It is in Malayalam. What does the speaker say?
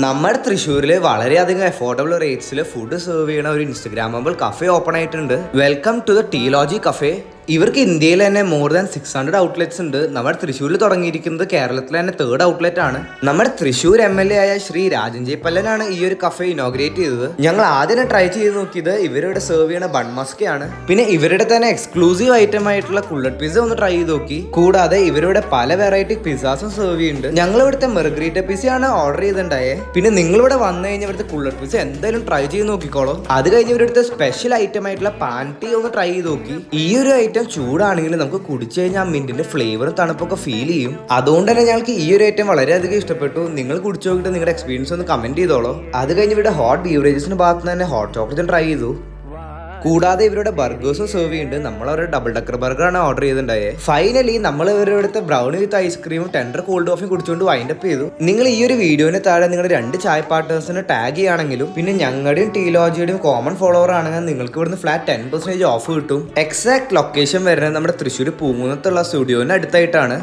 നമ്മുടെ തൃശ്ശൂരിൽ വളരെയധികം അഫോർഡബിൾ റേറ്റ്സിൽ ഫുഡ് സെർവ് ചെയ്യുന്ന ഒരു ഇൻസ്റ്റഗ്രാമബിൾ കഫേ ഓപ്പൺ ആയിട്ടുണ്ട്. Welcome to the Tealogy cafe. ഇവർക്ക് ഇന്ത്യയിൽ തന്നെ മോർ ദാൻ 600 ഔട്ട്ലെറ്റ്സ് ഉണ്ട്. നമ്മുടെ തൃശ്ശൂരിൽ തുടങ്ങിയിരിക്കുന്നത് കേരളത്തിലെ തന്നെ 3rd ഔട്ട്ലെറ്റ് ആണ്. നമ്മുടെ തൃശ്ശൂർ MLA ആയ ശ്രീ രാജൻ ജയ്പല്ലനാണ് ഈ ഒരു കഫേ ഇനോഗ്രേറ്റ് ചെയ്തത്. ഞങ്ങൾ ആദ്യം ട്രൈ ചെയ്ത് നോക്കിയത് ഇവരുടെ സെർവ് ചെയ്യുന്ന ബൺ മസ്കയാണ്. പിന്നെ ഇവരുടെ തന്നെ എക്സ്ക്ലൂസീവ് ഐറ്റം ആയിട്ടുള്ള കുള്ളറ്റ് പിസ്സ ഒന്ന് ട്രൈ ചെയ്ത് നോക്കി. കൂടാതെ ഇവരുടെ പല വെറൈറ്റി പിസ്സാസും സെർവ് ചെയ്യുന്നുണ്ട്. ഞങ്ങൾ ഇവിടുത്തെ മെർഗ്രീറ്റ പിസ്സയാണ് ഓർഡർ ചെയ്തിട്ടുണ്ടായേ. പിന്നെ നിങ്ങളിവിടെ വന്നു കഴിഞ്ഞാൽ ഇവിടുത്തെ കുള്ളറ്റ് പിസ്സ എന്തായാലും ട്രൈ ചെയ്ത് നോക്കിക്കോളൂ. അത് കഴിഞ്ഞ് ഇവരുടെ സ്പെഷ്യൽ ഐറ്റം ആയിട്ടുള്ള പാൻറ്റി ഒന്ന് ട്രൈ ചെയ്ത് നോക്കി. ഈ ഒരു ഐറ്റം ചൂടാണെങ്കിൽ നമുക്ക് കുടിച്ചു കഴിഞ്ഞാൽ ആ മിന്റിന്റെ ഫ്ലേവറും തണുപ്പൊക്കെ ഫീൽ ചെയ്യും. അതുകൊണ്ട് തന്നെ ഞങ്ങൾക്ക് ഈ ഒരു ഐറ്റം വളരെയധികം ഇഷ്ടപ്പെട്ടു. നിങ്ങൾ കുടിച്ചു നോക്കിയിട്ട് നിങ്ങളുടെ എക്സ്പീരിയൻസ് ഒന്ന് കമന്റ് ചെയ്തോളൂ. അത് കഴിഞ്ഞ് ഇവിടെ ഹോട്ട് ബീവറേജസിന്റെ ഭാഗത്ത് നിന്ന് തന്നെ ഹോട്ട് ചോക്ലേറ്റ് ട്രൈ ചെയ്തു. കൂടാതെ ഇവരുടെ ബർഗേഴ്സും സെർവ് ചെയ്യുന്നുണ്ട്. നമ്മൾ ഒരു ഡബിൾ ഡക്കർ ബർഗറാണ് ഓർഡർ ചെയ്തിട്ടുണ്ടായത്. ഫൈനലി നമ്മൾ ഇവരുടെ ബ്രൗണി വിത്ത് ഐസ്ക്രീമും ടെൻഡർ കോൾഡ് കോഫിയും കുടിച്ചുകൊണ്ട് വൈൻഡപ്പ് ചെയ്തു. നിങ്ങൾ ഈ ഒരു വീഡിയോന് താഴെ നിങ്ങളുടെ 2 ചായ പാർട്ട്നേഴ്സിനെ ടാഗ് ചെയ്യുകയാണെങ്കിലും പിന്നെ ഞങ്ങളുടെയും ടീലോജിയുടെയും കോമൺ ഫോളോവർ ആണെങ്കിൽ നിങ്ങൾക്ക് ഇവിടുന്ന് ഫ്ലാറ്റ് 10% ഓഫ് കിട്ടും. എക്സാക്ട് ലൊക്കേഷൻ വരുന്നത് നമ്മുടെ തൃശ്ശൂർ പൂങ്കുന്നത്തുള്ള സ്റ്റുഡിയോന് അടുത്തായിട്ടാണ്.